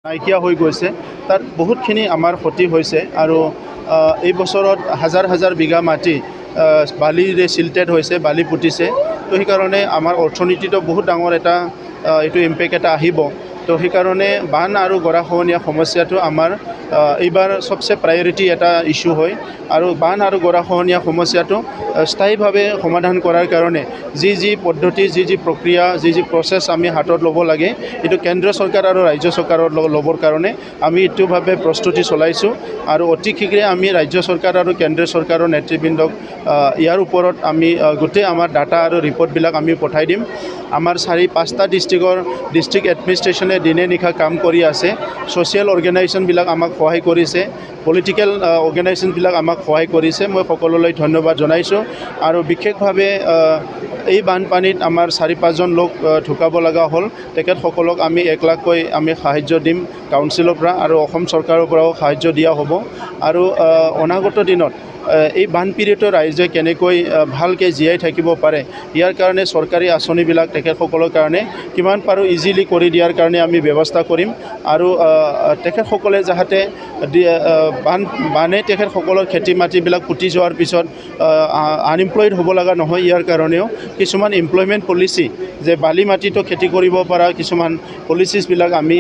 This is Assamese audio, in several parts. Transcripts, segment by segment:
নাইকিয়া হৈ গৈছে তাত বহুতখিনি আমাৰ ক্ষতি হৈছে আৰু এই বছৰত হাজাৰ হাজাৰ বিঘা মাটি বালিৰে চিল্টেড হৈছে, বালি পুতিছে। তো সেইকাৰণে আমাৰ অৰ্থনীতিটো বহুত ডাঙৰ এটা এইটো ইম্পেক্ট এটা আহিব। তো সেইকাৰণে বান আৰু গৰাখহনীয়া সমস্যাটো আমাৰ এইবাৰ সবচে প্ৰায়ৰিটি এটা ইস্যু হয় আৰু বান আৰু গৰাখহনীয়া সমস্যাটো স্থায়ীভাৱে সমাধান কৰাৰ কাৰণে যি পদ্ধতি, যি প্ৰক্ৰিয়া, যি প্ৰচেছ আমি হাতত ল'ব লাগে, এইটো কেন্দ্ৰীয় চৰকাৰ আৰু ৰাজ্য চৰকাৰৰ ল'বৰ কাৰণে আমি এইটোভাৱে প্ৰস্তুতি চলাইছোঁ আৰু অতি শীঘ্ৰে আমি ৰাজ্য চৰকাৰ আৰু কেন্দ্ৰীয় চৰকাৰৰ নেতৃবৃন্দক ইয়াৰ ওপৰত আমি গোটেই আমাৰ ডাটা আৰু ৰিপৰ্টবিলাক আমি পঠাই দিম। আমাৰ 4-5টা ডিষ্ট্ৰিক্ট এডমিনিষ্ট্ৰেশ্যনে দিনে নিশা কাম কৰি আছে। ছ'চিয়েল অৰ্গেনাইজেশ্যনবিলাক আমাক সহায় কৰিছে, পলিটিকেল অৰ্গেনাইজেশ্যনবিলাক আমাক সহায় কৰিছে। মই সকলোলৈ ধন্যবাদ জনাইছোঁ আৰু বিশেষভাৱে এই বানপানীত আমাৰ 4-5জন লোক ঢুকাব লগা হ'ল। তেখেতসকলক আমি 1 লাখকৈ আমি সাহাৰ্য দিম কাউন্সিলৰ পৰা আৰু অসম চৰকাৰৰ পৰাও সাহাৰ্য দিয়া হ'ব। আৰু অনাগত দিনত এই বানপীড়িত ৰাইজে কেনেকৈ ভালকৈ জীয়াই থাকিব পাৰে, ইয়াৰ কাৰণে চৰকাৰী আঁচনিবিলাক তেখেতসকলৰ কাৰণে কিমান পাৰোঁ ইজিলি কৰি দিয়াৰ কাৰণে আমি ব্যৱস্থা কৰিম আৰু তেখেতসকলে যাতে বানে তেখেতসকলৰ খেতি মাটিবিলাক পুতি যোৱাৰ পিছত আনএমপ্লয়ড হ'ব লগা নহয়, ইয়াৰ কাৰণেও কিছুমান এমপ্লয়মেণ্ট পলিচি, যে বালি মাটিতো খেতি কৰিব পৰা কিছুমান পলিচিছবিলাক আমি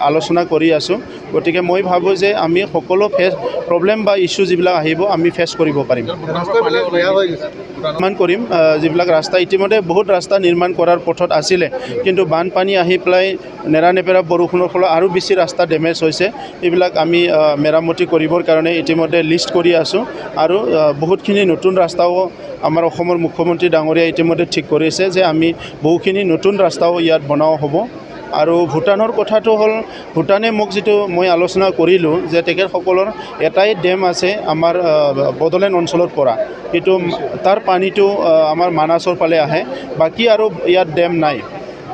আলোচনা কৰি আছোঁ। গতিকে মই ভাবোঁ যে আমি সকলো প্ৰব্লেম বা ইছ্যু যিবিলাক আহিব আমি ফেচ কৰিব পাৰিম। নিৰ্মাণ কৰিম যিবিলাক ৰাস্তা ইতিমধ্যে বহুত ৰাস্তা নিৰ্মাণ কৰাৰ পথত আছিলে, কিন্তু বানপানী আহি পেলাই নেৰানেপেৰা বৰষুণৰ ফলত আৰু বেছি ৰাস্তা ডেমেজ হৈছে। এইবিলাক আমি মেৰামতি কৰিবৰ কাৰণে ইতিমধ্যে লিষ্ট কৰি আছোঁ আৰু বহুতখিনি নতুন ৰাস্তাও আমাৰ অসমৰ মুখ্যমন্ত্ৰী ডাঙৰীয়া ইতিমধ্যে ঠিক কৰিছে যে আমি বহুখিনি নতুন ৰাস্তাও ইয়াত বনোৱা হ'ব। আৰু ভূটানৰ কথাটো হ'ল, ভূটানে মোক যিটো মই আলোচনা কৰিলোঁ যে তেখেতসকলৰ এটাই ডেম আছে আমাৰ বড়োলেণ্ড অঞ্চলৰ পৰা, সেইটো তাৰ পানীটো আমাৰ মানাছৰ ফালে আহে, বাকী আৰু ইয়াত ডেম নাই।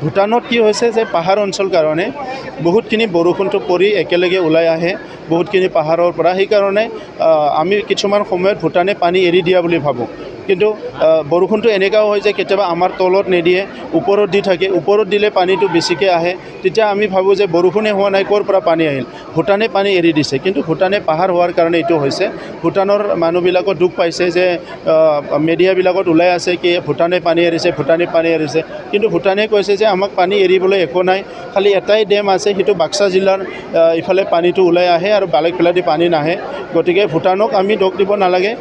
ভূটানত কি হৈছে যে পাহাৰ অঞ্চল কাৰণে বহুতখিনি বৰষুণটো পৰি একেলগে ওলাই আহে বহুতখিনি পাহাৰৰ পৰা, সেইকাৰণে আমি কিছুমান সময়ত ভূটানে পানী এৰি দিয়া বুলি ভাবোঁ। কিন্তু বৰষুণটো এনেকুৱাও হয় যে কেতিয়াবা আমাৰ তলত নিদিয়ে, ওপৰত দি থাকে, ওপৰত দিলে পানীটো বেছিকৈ আহে, তেতিয়া আমি ভাবোঁ যে বৰষুণে হোৱা নাই, ক'ৰ পৰা পানী আহিল, ভূটানে পানী এৰি দিছে। কিন্তু ভূটানে পাহাৰ হোৱাৰ কাৰণে এইটো হৈছে। ভূটানৰ মানুহবিলাকো দুখ পাইছে যে মিডিয়াবিলাকত ওলাই আছে কি ভূটানে পানী এৰিছে, ভূটানে পানী এৰিছে, কিন্তু ভূটানে কৈছে যে আমাক পানী এৰিবলৈ একো নাই, খালি এটাই ডেম আছে, সেইটো বাক্সা জিলাৰ ইফালে পানীটো ওলাই আহে আৰু বেলেগ ফালেদি পানী নাহে। গতিকে ভূটানক আমি দোষ দিব নালাগে।